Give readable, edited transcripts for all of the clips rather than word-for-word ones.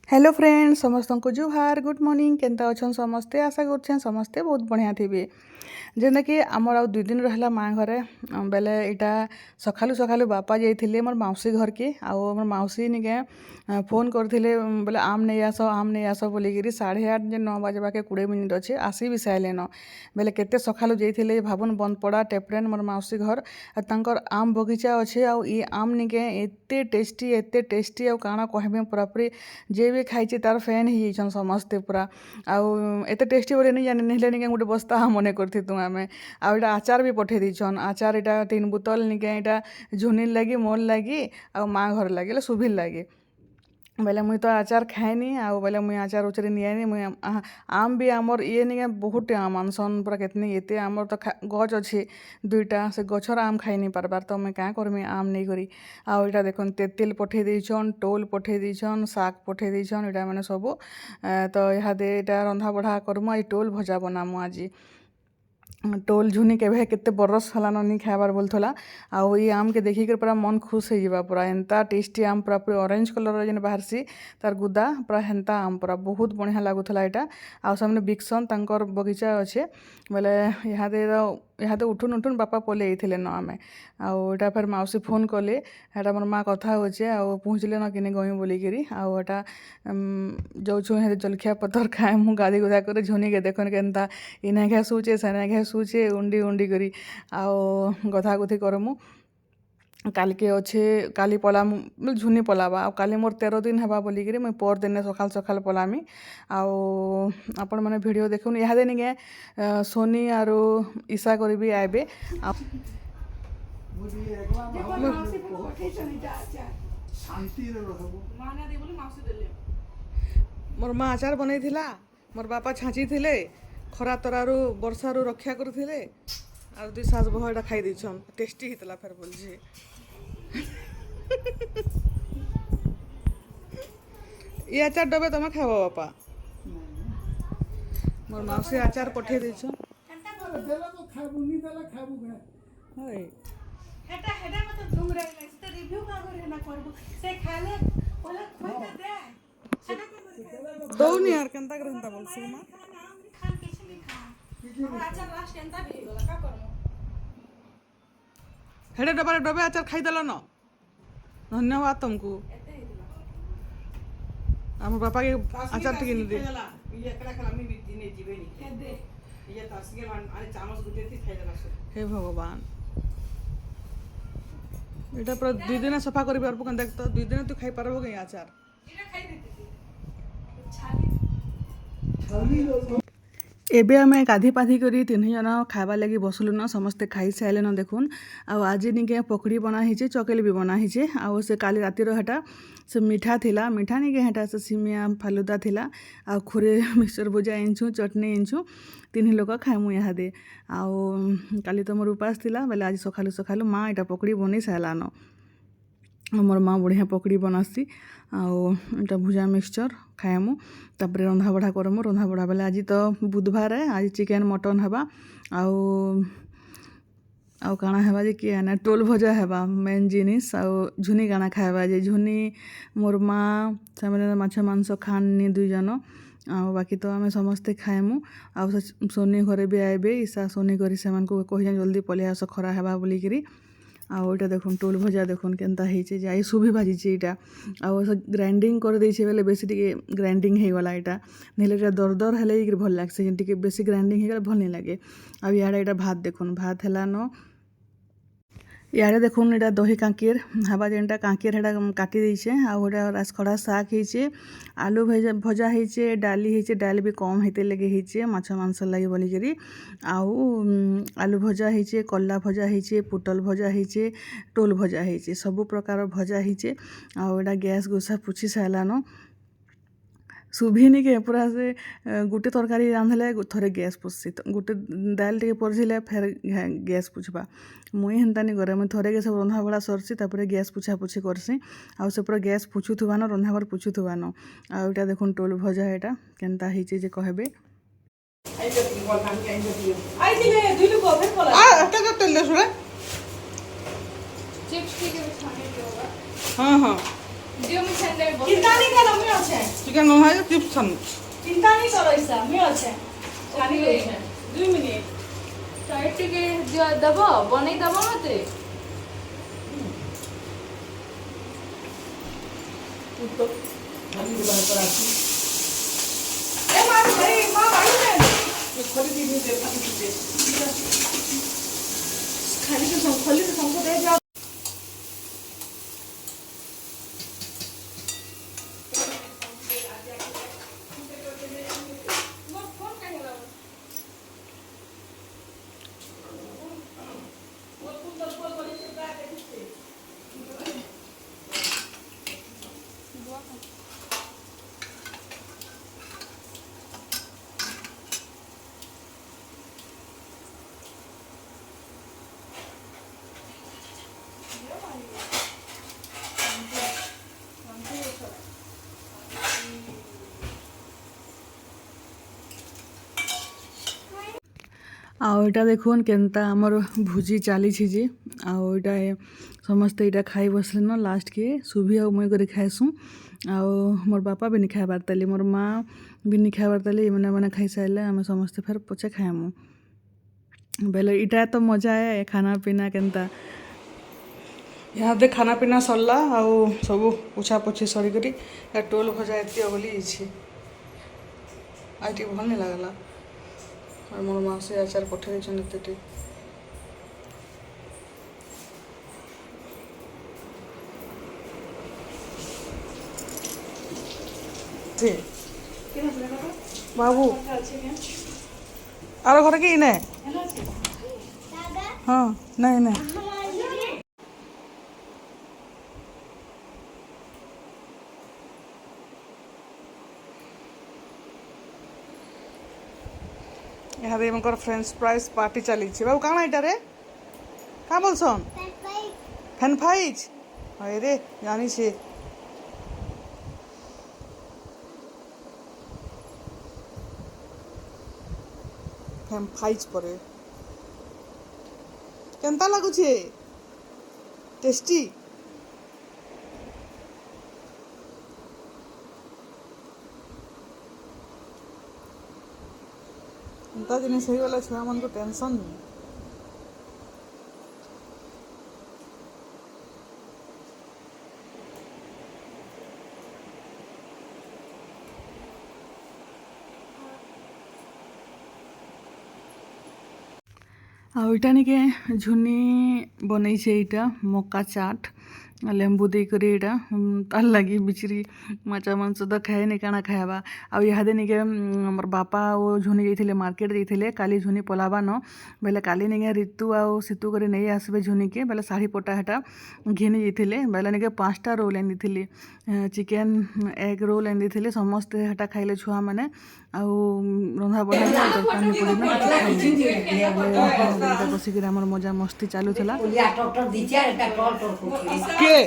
hello friends समस्त को जुहार good morning केनता अच्छन समस्ते आशा कर समस्ते बहुत बढ़िया थे जेनता कि आमर आउ 2 दिन रहा माँ घरे बेले यहाँ सकालू सकालू बापा जाइए मोर मौसी घर के आउ मोर मौसी निके फोन करते बोले आम नहीं आस बोलिकी 8:30 जे 9 बजवा के 20 मिनिट अच्छे आसी भी सारे बेले केते सकालू जाइए भावन बंदपड़ा टेपरेन मोर मौसी घर तांकर आम बगीचा अच्छे आउ ई आम निके एते टेस्टी आउ काଣା कहबे पूरापूरी जे भी खाई तार फैन ही जाइछन समस्ते पूरा आउ एते टेस्टी बोले नहीं जाने नहीं निके गोटे बस्ता मने करथि तू आमे आउ एटा आचार भी पठे दीछन आचार एटा 3 बोतल निके एटा झुनिल लगी मोल लगी आउ माँ घर लगे सुभिल लगी बेले मुई तो आचार खाएनी आउ बेले मुई आचार उचरे नियानी मुई आम भी आमर ये निके बहुत आम आनसन पूरा केतनी एते आमर तो गछ अच्छे 2टा से गछर आम खाई नहीं पारबार तो मुई क्या करमी आम नहीं करी आउ एटा देखन तेतिल पठे देछन टोल पठे देछन साग पठे देछन एटा माने सब तो इहादे एटा रंधा बढ़ा करमु आज टोल भजा बनामु आज टोल झुनी के केते बरस हलान नहीं खाबार बोलथला आउ ई आम के देखिक पूरा मन खुश हो जावा पूरा एंता टेस्टी आम पूरा पूरा ऑरेंज कलर जेन बाहरसी तार गुदा पूरा हेंता आम पूरा बहुत बढ़िया लागुथला एटा आउ सामने बिकसन तांकर बगीचा अच्छे बोले यहाँ उठुन उठुन बापा पले आइथिले न आमे आउ एटा फिर मौसी फोन कले एटा मोर माँ कथा होचे आउ पहुँचले न किने गई बोलिकी आउ एटा जाऊँ हे जलखिया पतर खाए मु गाधी गुधा कर झुनी के देखन केनता इना घे सुचे सेना घे सुचे उंडी उंडी करी आउ गधा गुथी करमु काल के अच्छे काली पलाम झुनी पलावा आ काली मोर 13 दिन हवा बोलिकी मुई पर दिन सकाल सकाल पलामी आउ आपण मैंने वीडियो देखुन यहाँ देनी गे सोनी आरो ईशा करी भी आबे मोर माँ आचार बनै थिला मोर बापा छाँची थिले खरा तरारू वर्षारू रक्षा करथिले आर 2 सास बह एटा खाई दैछन टेस्टी हितला फेर बोलछे ये आचार डबे तमे खाबो बापा मोर मौसी आचार पठे दैछन देला तो खाबू नी देला खाबू गए होय हेटा हेटा मत डुंगरा लाइस त रिव्यू का करे ना करबो से खाले ओला खोइ त दे हेटा के दौनी यार केनता करंता बोलछु मां खान किछ नहीं खा आचार लास्ट केनता भी होला का करमो हेडे डबे आचार खाई देलो न धन्यवाद तुमको आम बापा के आचार ठीक नहीं दे ये एकला खला मी भी दिने जीवे नी दे ये तासगे मान अरे चामच गुटे थी खाई देला से हे भगवान एटा पूरा 2 दिन सफा करी पारबो कन देख तो 2 दिन तू खाई पारबो के आचार एटा खाई देती छाली खाली लो एबे आमे गाधी पाधी करी 3 जन खाइबा लगी बसलु न समस्ते खाई साइले न देखुन आ आज निके पकड़ी बना हिचे चकेली भी बना हिचे आ से काली राती रो हटा से मीठा थिला मीठा निके हटा से सिमिया फालुदा थिला आ खुरे मिक्सचर भुजा इंछु चटनी इंछु 3 लोक खाइमु यहाँ दे आ काली तो मोर उपास थिला बेले आज सखालु सखालु माँ एटा पकड़ी बनी साइलान मोर माँ बढ़िया पकड़ी बनासी आटा भुजा मिक्सचर खाएमु तापर रंधा बढ़ा करमु रंधा बढ़ा बेले आज तो बुधवार है आज चिकेन मटन हेबा आउ काଣା हेबा जे कि ना टोल भजा हेबा मेन जिनिस आउ झुनी काଣା खाएबा जे झुनी मोर माँ सामने माछ मांस खानी 2 जन आउ बाकी तो आमे समस्ते खाएमु आउ सोनी घरे भी आइबे ईशा सोनी करी से को कहि जल्दी पले आस खरा हेबा बोलिकी आउ एटा देखुन टोल भजा देखुन केनता हेचे जे आई सुभी भाजी एटा आउ ग्राइंडिंग कर देछे बेले बेसी टिके ग्राइंडिंग हे गला एटा नेले एटा दरदर हेले भल लागसे टिके बेसी ग्राइंडिंग हे गला भल नहीं लागे आ याडा एटा भात देखुन भात हेला न याडे देखुन एटा दही कांकीर हवा जेनटा कांकीर हेटा काटी देछे आउ एटा रासखड़ा साग हेचे आलू भजा हेचे डाली हेचे डाली भी कम हेते लगे हेचे माछ मांस लगे बोलिकी आउ आलू भजा हेचे कल्ला भजा हेचे पुटल भजा हेचे टोल भजा हेचे सब प्रकार भजा हेचे आउ एटा गैस गुसा पुछि साइलान सुभिनी के पूरा से गोटे तरकारी रांधले थरे गैस पुछसी गोटे दाल टे पड़े फेर गैस पुछबा मुई हेन्ता नहीं करे मुई थरे के सब रंधा बड़ा सरसी तापर गैस पुछा पुछी करसी आउ से पूरा गैस पुछुथुबान रंधा घर पुछुथुबान आउ एटा देखुन टोल भजा एटा केनता हिचे जे कहबे आई जति बोल काम के आई जति आई दिले दुई लोग ओभे पला आ एटा जो तेल सुरे चिप्स के खाने के होगा हां हां दियो मी छंदे कितना निकाल हम আছে চিকেন হয় চিপস ছানু চিন্তা नहीं करो ऐसा मैं আছে ছানি হইছে 2 মিনিট চাই ଟିକେ দেব বনেই দেব মতে এ মা ভাই মা বাড়ি দেন খোলি দিয়ে দে ফাটি দিতে খালি তো খলি তো সঙ্গ দে যাও ଆଉ ଏଇଟା ଦେଖୁନ୍ କେନ୍ତା ଆମର ଭୁଜି ଚାଲିଛି ଯେ ଆଉ ଏଇଟା ସମସ୍ତେ ଏଇଟା ଖାଇ ବସିଲେନ ଲାଷ୍ଟକେ ସୁଭି ଆଉ ମୁଇଁ କରି ଖାଇସୁଁ ଆଉ ମୋର୍ ବାପା ବି ନି ଖାଇବାର୍ ତାଲି ମୋର୍ ମା ବି ନି ଖାଇବାର୍ ତାଲି ଏମାନେ ଖାଇସାରିଲେ ଆମେ ସମସ୍ତେ ଫେର୍ ପଛେ ଖାଇମୁ ବେଲେ ଇଟା ତ ମଜା ଏ ଖାନା ପିନା କେନ୍ତା ଇହାଦେ ଖାନା ପିନା ସରଲା ଆଉ ସବୁ ପୁଛା ପୁଛି ସରିକରି ଟୋଲ୍ ଭଜା ଏତ୍କି ଅଗଲି ଯାଇଛି ଆଉ ଟିକେ ଭଲ୍ ନି ଲାଗ୍ଲା আর মোর মাসে আচার পঠে দিয়েছেন এতেটি বাবু আর ঘরে কি নে হ্যাঁ নাই নাই यहाँ एमकर फ्रेंच फ्राइज पार्टी चली बाबू काଣା एटा रे का बोलसन फैन फाइज हाय रे जानी छे फैन फाइज परे केनता लागु छे टेस्टी ଏନ୍ତା ଜିନିଷ ହେଇଗଲା ଛୁଆମାନଙ୍କୁ ଟେନସନ୍ ନାହିଁ ଆଉ ଏଇଟା ନିକେ ଝୁନି ବନେଇଛେ ଏଇଟା ମକା ଚାଟ୍ ଲେମ୍ବୁ ଦେଇକରି ଏଇଟା ତାର୍ ଲାଗି ବିଚରି ମାଛ ମାଂସ ତ ଖାଏନି କାଣା ଖାଇବା ଆଉ ଇହାଦେ ନିକେ ଆମର ବାପା ଆଉ ଝୁନି ଯାଇଥିଲେ ମାର୍କେଟ ଯାଇଥିଲେ କାଲି ଝୁନି ପଲାବାନ ବେଲେ କାଲି ନିକେ ରିତୁ ଆଉ ସିତୁ କରି ନେଇ ଆସିବେ ଝୁନିକେ ବେଲେ ଶାଢ଼ୀ ପଟା ହେଟା ଘିନି ଯାଇଥିଲେ ବେଲେ ନିକେ 5ଟା ରୋଲ୍ ଆଣିଥିଲେ ଚିକେନ୍ ଏଗ୍ ରୋଲ୍ ଆଣିଥିଲେ ସମସ୍ତେ ହେଟା ଖାଇଲେ ଛୁଆମାନେ ଆଉ ରନ୍ଧା ବଢ଼ା ତରକାରୀ ପଡ଼ିଲା ବସିକିରି ଆମର ମଜା ମସ୍ତି ଚାଲୁଥିଲା କିଏ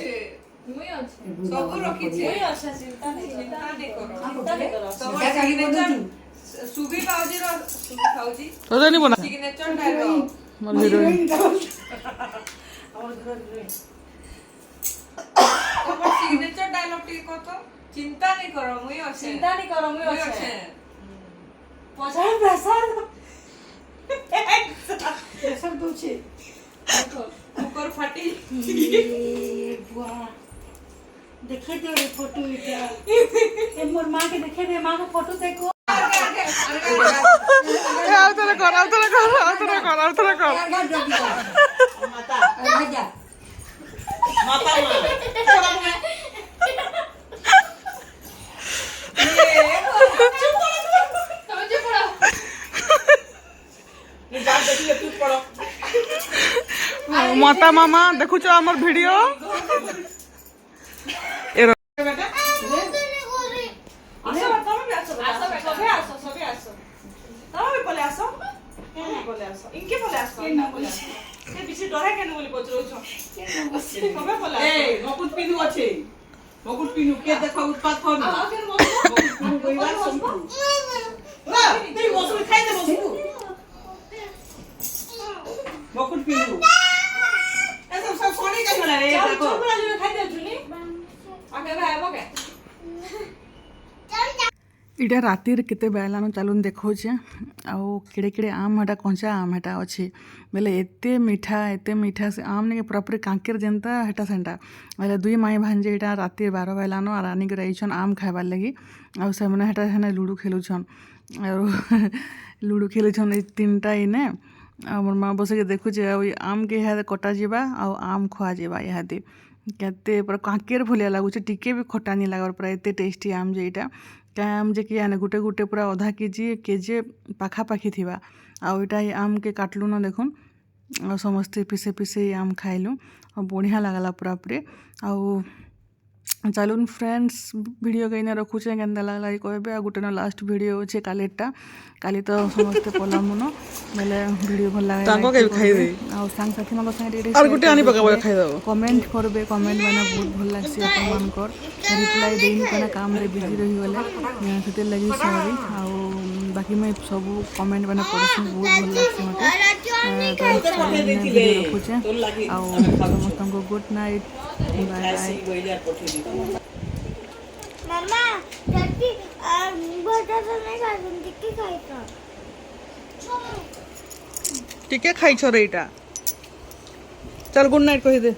ମୁଇ ଅଛି ସବୁ ରଖିଛି ମୁଇ ଅଛି ଚିନ୍ତା नहीं करो ତମର ସିଗ୍ନେଚର ସୁବି ପାଉଜି ର ଖାଉଜି ତୋ ଜାନି ବନା ସିଗ୍ନେଚର ଡାଇଲ ମୋର ହିରୋଇନ ଆମର ଘର ତମର ସିଗ୍ନେଚର ଡାयलॉग टी को तो चिंता नहीं करो मुई ଅଛି चिंता नहीं करो मुई मुई ଅଛି ଅଛି पछाड़ प्रसाद सब दूची देखो कुकर फाटी बुआ देखे दे ये फोटो इटा ए मोर मां के देखे दे मां का फोटो देखो ଆଉ ଥରେ କର ଆଉ ଥରେ କର ଆଉ ଥରେ କର ଆଉ ଥରେ କର माता माता माता ତମେ ଯେ ପଡ ये जा देखिए तू पड़ो माता मामा देखुଛ ଆମର ଭିଡିଓ बेटा आसो तमे भी आसो सबे आसो सबे आसो तमे भी बोले आसो केने बोले आसो इनके बोले आसो इना बोले से पीछे डरे केने बोले पचरो छ सबे बोले ए मकुट पिनु अछि मकुट पिनु के देखो उत्पात फोन मकुट पिनु गोइवा संपू ना तेरी मसुरी खाइ दे बसु मकुट पिनु ए सब सोनी का होला रे देखो चुप रह जो खाई दे जुनी आगे भाई आबो के इटा रातिर केते बेलान चलून देखौछे आउ केड़े केड़े आम हटा कंचा आम हटा अच्छे बेले एते मीठा से आम ने पूरा पूरी कांकेर जेनता हेटा सेंटा बेले दुई माई भांजे इटा रातिर 12 बेलान और आनी के रहीछन आम खाइबार लगी आउ सेमने हेटा हेने लूडो खेलुछन और लूडो खेलुछन ए तीनटा इने मोर माँ बस के देखुचे आम के इहादे कटा जीवा आउ आम खुआ जीवा इहादे केते पूरा कांकेर भलिया लागुचे टिके भी खटा नहीं लागर पूरा एते टेस्टी आम जे इटा क्या आम जे कि आने गुटे गुटे पूरा आधा केजी पाखापाखी थिबा आउ इटा आम के काटलु न देखुन और समस्ते पिसे पिसे आम खाइलु और बढ़िया लागला पूरा पूरे आउ चलून फ्रेंड्स वीडियो कहीं रखुचे केन्ता लागला कहबे आ गुटे न लास्ट वीडियो अच्छे कालीटा काली तो समस्ते पलामुन बेले वीडियो भल लागे तांको के खाइ दे आ संग साथी मन संगे और गुटे आनी पकाबो खाइ दबो कमेंट करबे कमेंट माने बहुत भल लागसी अपन मानकर रिप्लाई देनी कना काम रे बिजी रही गले सेते लगी सॉरी आ बाकी मैं सब कमेंट माने पढ़सी बहुत भल लागसी मते रखुचे आ समस्त को गुड नाइट बाय बाय मामा जल्दी बटर नहीं खाऊं टिक्की खाइतो टिके खाइ छ रे इटा चल गुड नाइट कहि दे